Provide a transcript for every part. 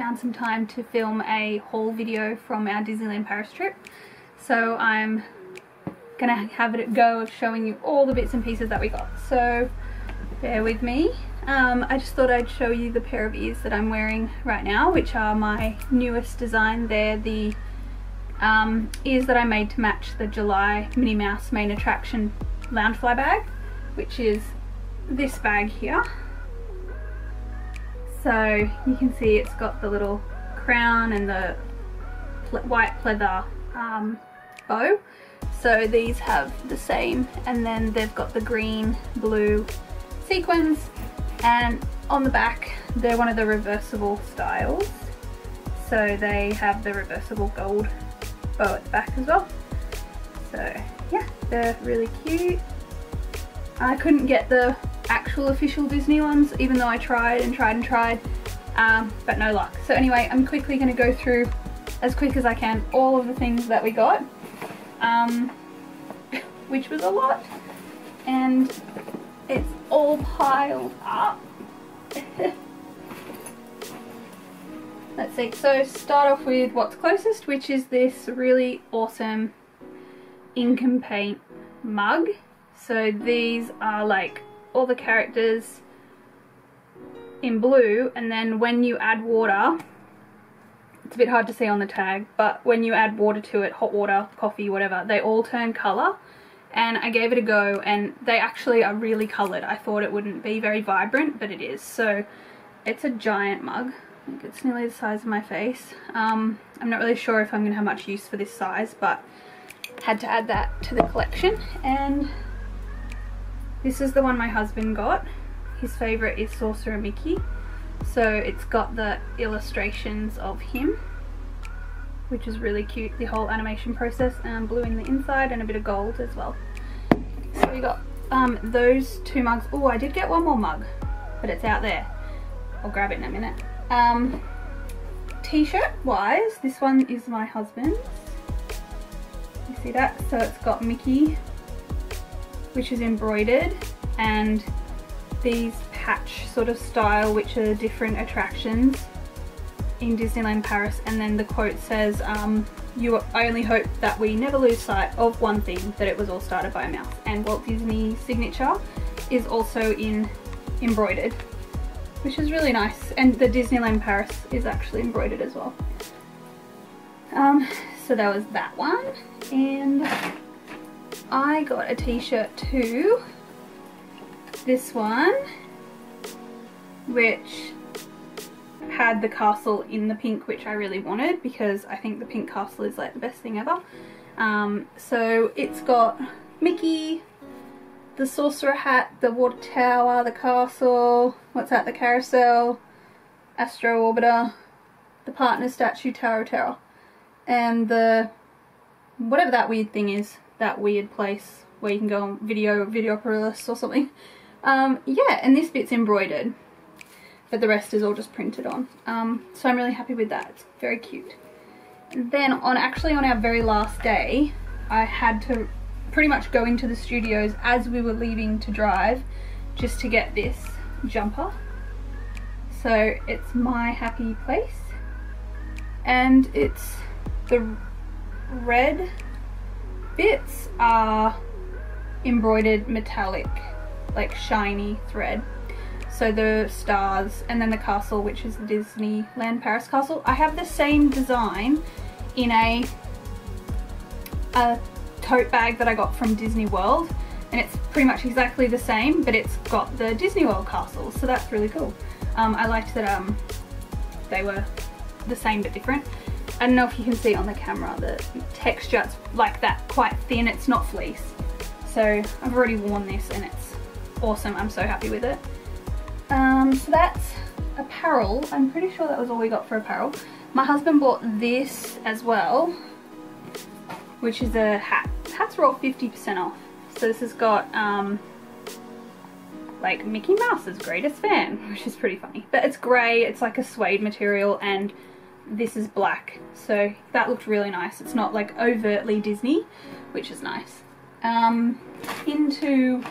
found some time to film a haul video from our Disneyland Paris trip. So I'm gonna have it go of showing you all the bits and pieces that we got. So bear with me. I just thought I'd show you the pair of ears that I'm wearing right now, which are my newest design. They're the ears that I made to match the July Minnie Mouse main attraction Loungefly bag, which is this bag here. So you can see it's got the little crown and the white pleather bow. So these have the same, and then they've got the green, blue sequins, and on the back they're one of the reversible styles. So they have the reversible gold bow at the back as well. So yeah, they're really cute. I couldn't get the actual official Disney ones, even though I tried and tried and tried, but no luck. So anyway, I'm quickly going to go through, as quick as I can, all of the things that we got, which was a lot, and it's all piled up. Let's see, so start off with what's closest, which is this really awesome ink and paint mug. So these are like all the characters in blue, and then when you add water, it's a bit hard to see on the tag, but when you add water to it, hot water, coffee, whatever, they all turn colour. And I gave it a go, and they actually are really coloured. I thought it wouldn't be very vibrant, but it is. So it's a giant mug. I think it's nearly the size of my face. I'm not really sure if I'm going to have much use for this size, but had to add that to the collection. And this is the one my husband got. His favourite is Sorcerer Mickey. So it's got the illustrations of him, which is really cute, the whole animation process, and blue in the inside and a bit of gold as well. So we got those two mugs. Oh, I did get one more mug, but it's out there. I'll grab it in a minute. T-shirt wise, this one is my husband's. You see that? So it's got Mickey, which is embroidered, and these patch sort of style, which are different attractions in Disneyland Paris, and then the quote says, I only hope that we never lose sight of one thing, that it was all started by a mouse. And Walt Disney's signature is also embroidered, which is really nice, and the Disneyland Paris is actually embroidered as well. So that was that one, and I got a t-shirt too, this one, which had the castle in the pink, which I really wanted because I think the pink castle is like the best thing ever. So it's got Mickey, the sorcerer hat, the water tower, the castle, what's that, the carousel, Astro Orbiter, the partner statue, Tower Terror, and the whatever that weird thing is, that weird place where you can go on Videopolis or something. Yeah, and this bit's embroidered, but the rest is all just printed on. So I'm really happy with that. It's very cute. And then on our very last day, I had to pretty much go into the studios as we were leaving to drive just to get this jumper. So it's My Happy Place, and it's the red bits are embroidered metallic, like shiny thread. So the stars, and then the castle, which is the Disneyland Paris castle. I have the same design in a tote bag that I got from Disney World, and it's pretty much exactly the same, but it's got the Disney World castle, so that's really cool. I liked that they were the same but different. I don't know if you can see on the camera, the texture, it's like that, quite thin, it's not fleece. So I've already worn this and it's awesome, I'm so happy with it. So that's apparel. I'm pretty sure that was all we got for apparel. My husband bought this as well, which is a hat. Hats were all 50% off. So this has got like Mickey Mouse's greatest fan, which is pretty funny. But it's grey, it's like a suede material, and this is black. So that looked really nice. It's not like overtly Disney, which is nice. Into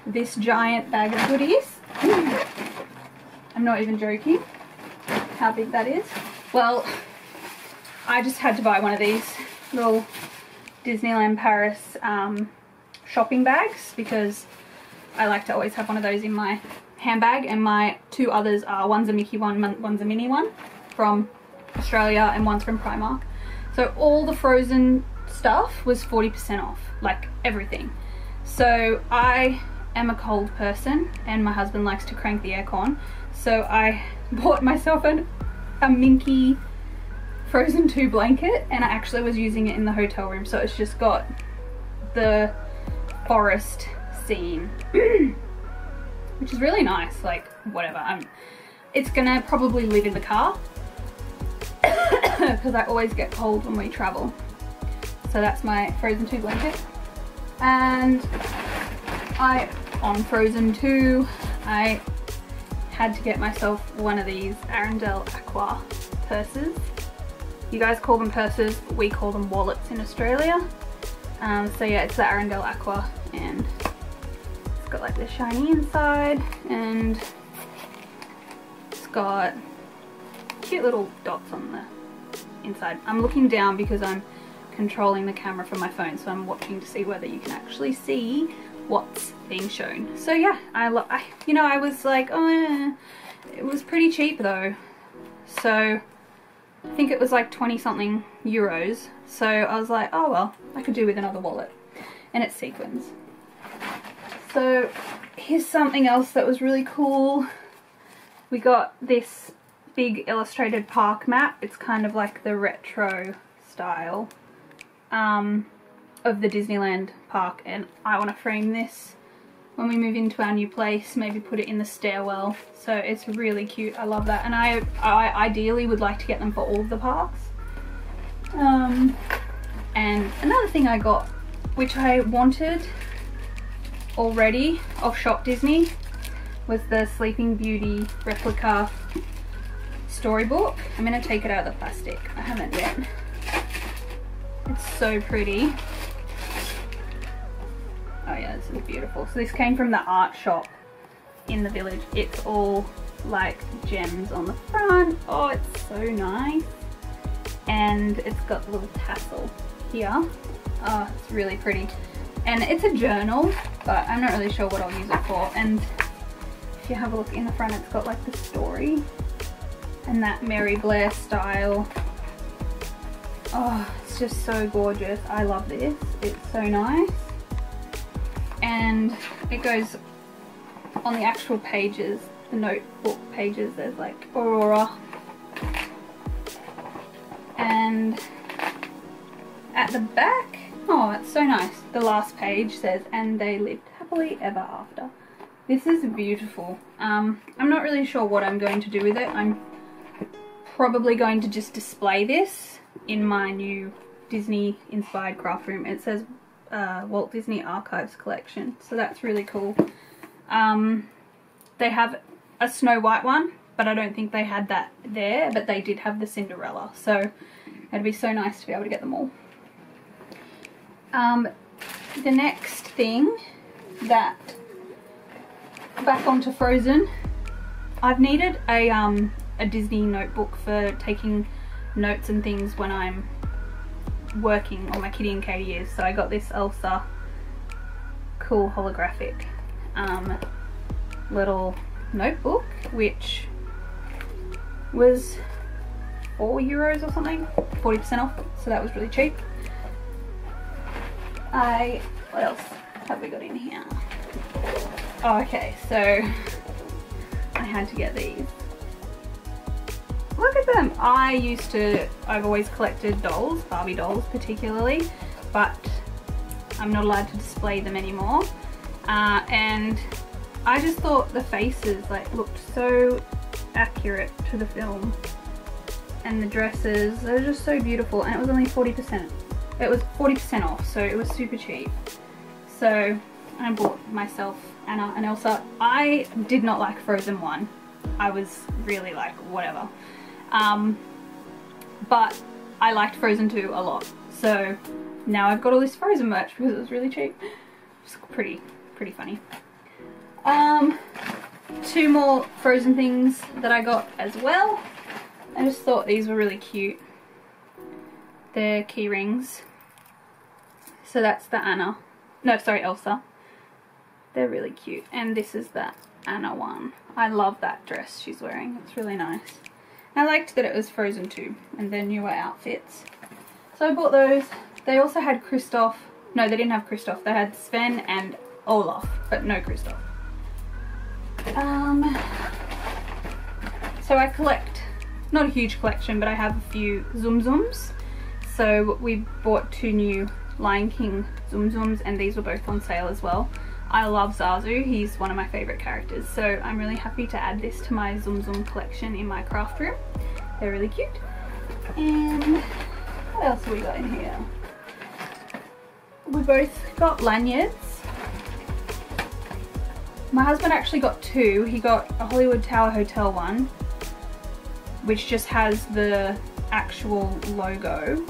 this giant bag of goodies. I'm not even joking. how big that is. Well, I just had to buy one of these little Disneyland Paris shopping bags because I like to always have one of those in my handbag, and my two others are, one's a Mickey one, one's a Minnie one from Australia, and one's from Primark. So all the Frozen stuff was 40% off, like everything. So I am a cold person and my husband likes to crank the aircon, so I bought myself a Minky Frozen 2 blanket, and I actually was using it in the hotel room. So it's just got the forest scene which is really nice. Like, whatever, it's gonna probably live in the car because I always get cold when we travel. So that's my Frozen 2 blanket. And on Frozen 2, I had to get myself one of these Arendelle Aqua purses. You guys call them purses, but we call them wallets in Australia. So yeah, it's the Arendelle Aqua, and it's got like the shiny inside, and it's got cute little dots on the inside. I'm looking down because I'm controlling the camera from my phone, so I'm watching to see whether you can actually see what's being shown. So yeah, I was like, oh, it was pretty cheap though. So I think it was like 20 something euros. So I was like, oh well, I could do with another wallet, and it's sequins. So here's something else that was really cool. We got this big illustrated park map. It's kind of like the retro style of the Disneyland park, and I want to frame this when we move into our new place, maybe put it in the stairwell. So it's really cute. I love that, and I ideally would like to get them for all of the parks. And another thing I got, which I wanted already off Shop Disney, was the Sleeping Beauty replica storybook. I'm going to take it out of the plastic. I haven't yet. It's so pretty. Oh yeah, this is beautiful. So this came from the art shop in the village. It's all like gems on the front. Oh, it's so nice. And it's got a little tassel here. Oh, it's really pretty. And it's a journal, but I'm not really sure what I'll use it for. And if you have a look in the front, it's got like the story and that Mary Blair style. Oh, it's just so gorgeous. I love this. It's so nice. And it goes on the actual pages, the notebook pages, there's like Aurora. And at the back, oh, it's so nice. The last page says, "And they lived happily ever after." This is beautiful. I'm not really sure what I'm going to do with it. I'm probably going to just display this in my new Disney inspired craft room. It says Walt Disney Archives collection, so that's really cool. They have a Snow White one, but I don't think they had that there, but they did have the Cinderella, so it'd be so nice to be able to get them all. The next thing, that back onto Frozen, I've needed a Disney notebook for taking notes and things when I'm working on my Kitty and Katie ears, so I got this Elsa cool holographic little notebook, which was €4 or something, 40% off, so that was really cheap. What else have we got in here? Oh, okay, so I had to get these. Look at them. I've always collected dolls, Barbie dolls particularly, but I'm not allowed to display them anymore. And I just thought the faces looked so accurate to the film, and the dresses, they're just so beautiful, and it was only 40%. It was 40% off, so it was super cheap. So I bought myself Anna and Elsa. I did not like Frozen 1. I was really like, whatever. But I liked Frozen 2 a lot. So now I've got all this Frozen merch because it was really cheap. It's pretty funny. Two more Frozen things that I got as well. I just thought these were really cute. They're key rings. So that's the Anna. No, sorry, Elsa. They're really cute. And this is the Anna one. I love that dress she's wearing. It's really nice. I liked that it was Frozen 2 and their newer outfits. So I bought those. They also had Kristoff. No, they didn't have Kristoff. They had Sven and Olaf, but no Kristoff. So I collect, not a huge collection, but I have a few Zoom Zooms. So we bought 2 new Lion King Zoom Zooms, and these were both on sale as well. I love Zazu, he's one of my favourite characters, so I'm really happy to add this to my Zoom Zoom collection in my craft room. They're really cute. And what else have we got in here? We both got lanyards. My husband actually got 2. He got a Hollywood Tower Hotel one, which just has the actual logo,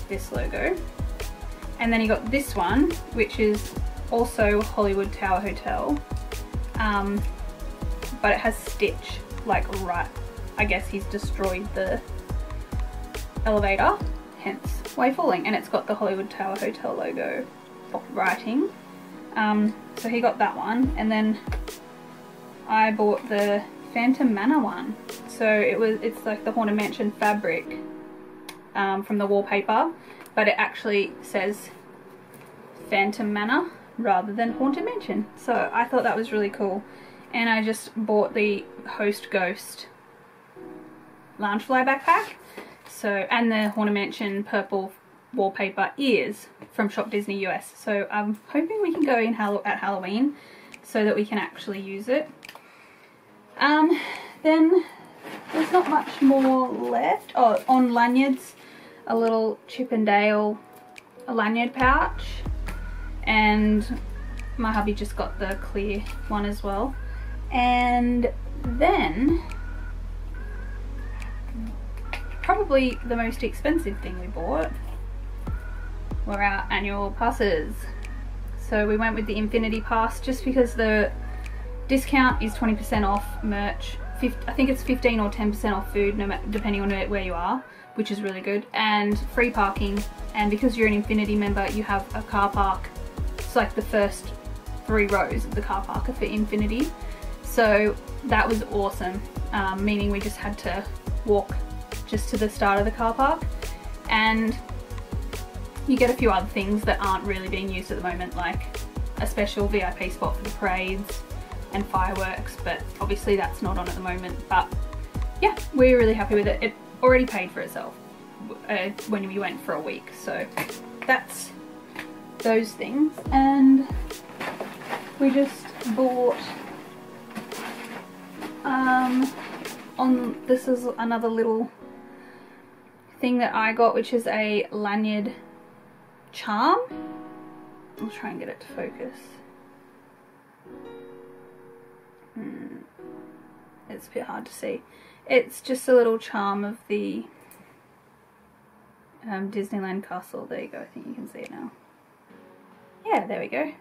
this logo. And then he got this one, which is also Hollywood Tower Hotel, but it has Stitch, like right, I guess he's destroyed the elevator, hence why falling, and it's got the Hollywood Tower Hotel logo writing. So he got that one, and then I bought the Phantom Manor one. So it's like the Haunted Mansion fabric from the wallpaper, but it actually says Phantom Manor rather than Haunted Mansion. So I thought that was really cool, and I just bought the Host Ghost Loungefly backpack. So, and the Haunted Mansion purple wallpaper ears from Shop Disney US. So I'm hoping we can go in at Halloween so that we can actually use it. Then there's not much more left. Oh, on lanyards, a little Chip and Dale lanyard pouch, and my hubby just got the clear one as well. And then probably the most expensive thing we bought were our annual passes. So we went with the Infinity Pass just because the discount is 20% off merch. I think it's 15 or 10% off food, no matter, depending on where you are, which is really good, and free parking. And because you're an Infinity member, you have a car park. It's like the first 3 rows of the car park are for Infinity. So that was awesome, meaning we just had to walk just to the start of the car park, and you get a few other things that aren't really being used at the moment, like a special VIP spot for the parades and fireworks, but obviously that's not on at the moment. But yeah, we're really happy with it. It already paid for itself when we went for a week. So that's those things. And we just bought this is another little thing that I got, which is a lanyard charm. I'll try and get it to focus. It's a bit hard to see. It's just a little charm of the Disneyland castle. There you go, I think you can see it now. Yeah, there we go.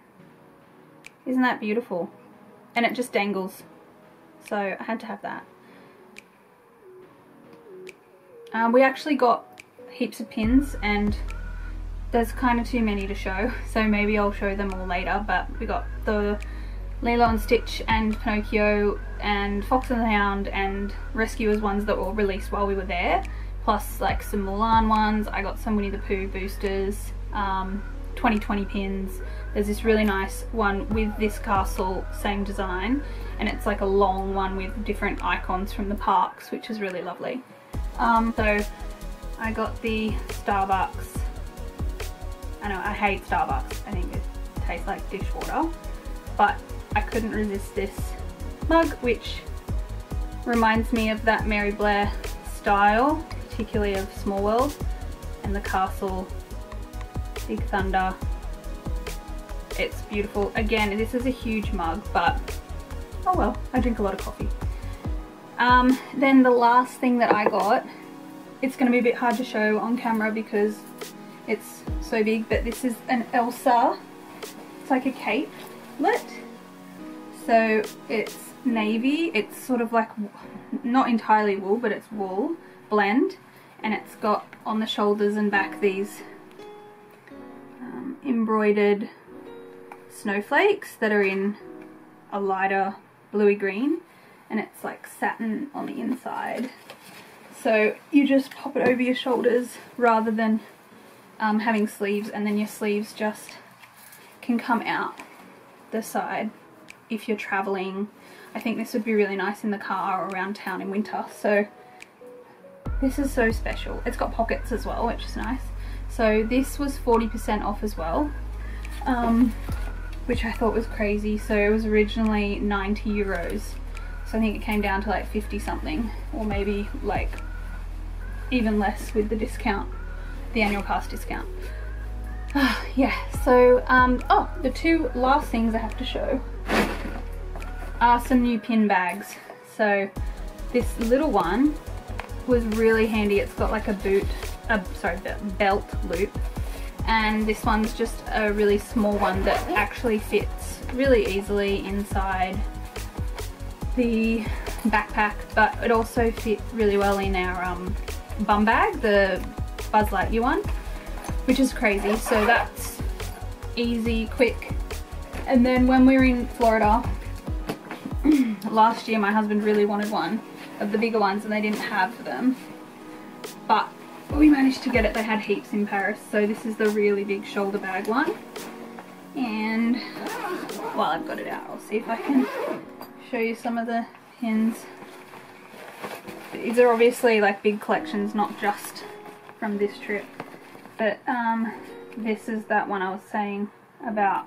Isn't that beautiful? And it just dangles. So I had to have that. We actually got heaps of pins, and there's kind of too many to show, so maybe I'll show them all later. But we got the Lilo and Stitch and Pinocchio and Fox and the Hound and Rescuers ones that were released while we were there, plus like some Mulan ones. I got some Winnie the Pooh boosters, 2020 pins. There's this really nice one with this castle, same design, and it's like a long one with different icons from the parks, which is really lovely. So I got the Starbucks. I know I hate Starbucks, I think it tastes like dishwater, but I couldn't resist this mug, which reminds me of that Mary Blair style, particularly of Small World and the castle, Big Thunder. It's beautiful. Again, this is a huge mug, but oh well, I drink a lot of coffee. Then the last thing that I got, it's going to be a bit hard to show on camera because it's so big, but this is an Elsa. It's like a capelet. So it's navy. It's sort of like not entirely wool, but it's wool blend, and it's got on the shoulders and back these embroidered snowflakes that are in a lighter bluey green, and it's like satin on the inside. So you just pop it over your shoulders rather than having sleeves, and then your sleeves just can come out the side if you're traveling. I think this would be really nice in the car or around town in winter. So this is so special. It's got pockets as well, which is nice. So this was 40% off as well, which I thought was crazy. So it was originally 90 euros. So I think it came down to like 50 something, or maybe like even less with the discount, the annual pass discount. Yeah, so oh, the two last things I have to show are some new pin bags. So this little one was really handy. It's got like a belt loop, and this one's just a really small one that actually fits really easily inside the backpack, but it also fit really well in our bum bag, the Buzz Lightyear one, which is crazy. So that's easy, quick. And then when we were in Florida last year, my husband really wanted one of the bigger ones and they didn't have them, but we managed to get it. They had heaps in Paris. So this is the really big shoulder bag one, and while I've got it out, I'll see if I can show you some of the pins. These are obviously like big collections, not just from this trip, but this is that one I was saying about,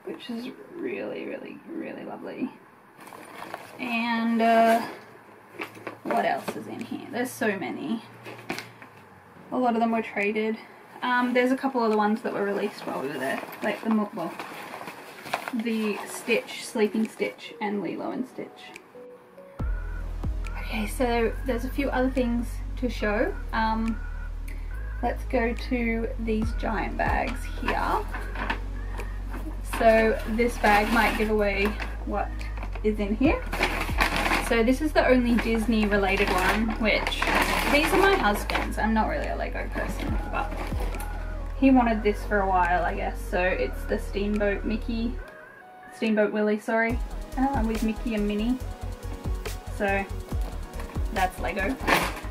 which is really, really, really lovely. And what else is in here? There's so many. A lot of them were traded. There's a couple other ones that were released while we were there, like the Stitch, Sleeping Stitch, and Lilo and Stitch. Okay, so there's a few other things to show. Let's go to these giant bags here. So this bag might give away what is in here. So this is the only Disney related one, which these are my husband's. I'm not really a Lego person, but he wanted this for a while, I guess. So it's the Steamboat Willie, sorry, with Mickey and Minnie. So that's Lego.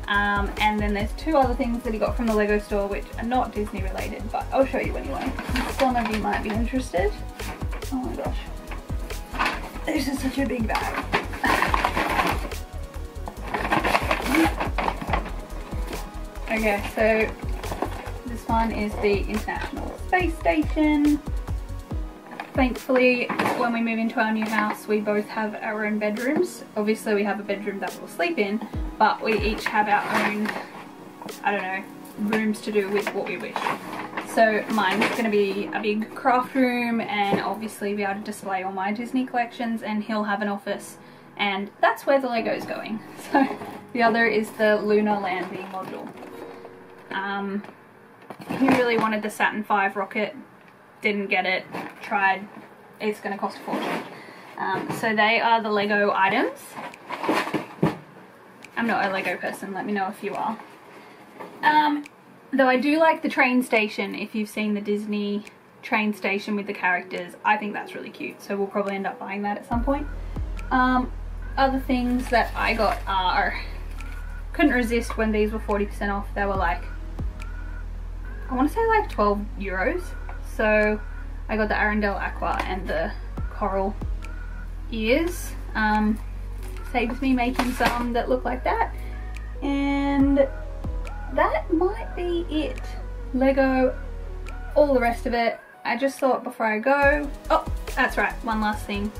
And then there's two other things that he got from the Lego store which are not Disney related, but I'll show you anyway. Some of you might be interested. Oh my gosh. This is such a big bag. Okay, so this one is the International Space Station. Thankfully, when we move into our new house, we both have our own bedrooms. Obviously, we have a bedroom that we'll sleep in, but we each have our own, I don't know, rooms to do with what we wish. So mine's going to be a big craft room, and obviously be able to display all my Disney collections, and he'll have an office, and that's where the Lego's going. So the other is the lunar landing module. He really wanted the Saturn V rocket, didn't get it, tried, it's going to cost a fortune. So they are the Lego items. I'm not a Lego person, let me know if you are. Though I do like the train station. If you've seen the Disney train station with the characters, I think that's really cute, so we'll probably end up buying that at some point. Other things that I got are, couldn't resist when these were 40% off. They were like, I want to say like 12 euros. So I got the Arendelle Aqua and the coral ears. Saves me making some that look like that. And that might be it. Lego, all the rest of it. I just thought before I go, oh, that's right, one last thing.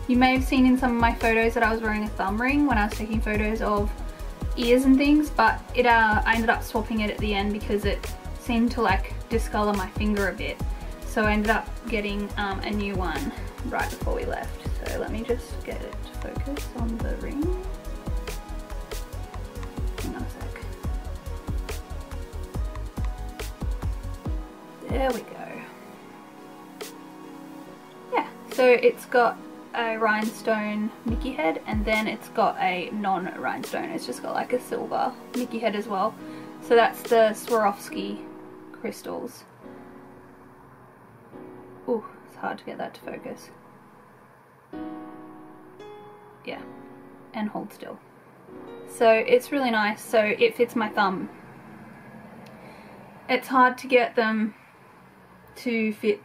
You may have seen in some of my photos that I was wearing a thumb ring when I was taking photos of ears and things, but I ended up swapping it at the end because it seemed to like discolor my finger a bit. So I ended up getting a new one right before we left. So let me just get it to focus on the ring. Hang on a sec. There we go. Yeah, so it's got a rhinestone Mickey head, and then it's got a non-rhinestone. It's just got like a silver Mickey head as well. So that's the Swarovski crystals. Ooh, it's hard to get that to focus. Yeah, and hold still. So it's really nice, so it fits my thumb. It's hard to get them to fit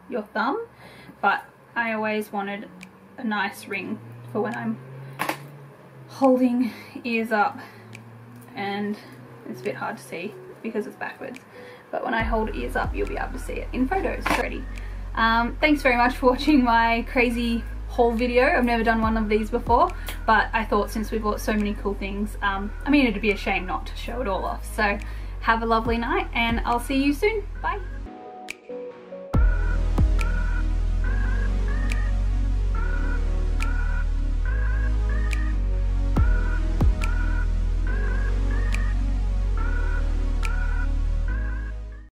your thumb, but I always wanted a nice ring for when I'm holding ears up, and it's a bit hard to see because it's backwards, but when I hold ears up you'll be able to see it in photos already. Thanks very much for watching my crazy haul video. I've never done one of these before, but I thought since we bought so many cool things, I mean, it'd be a shame not to show it all off. So have a lovely night, and I'll see you soon. Bye.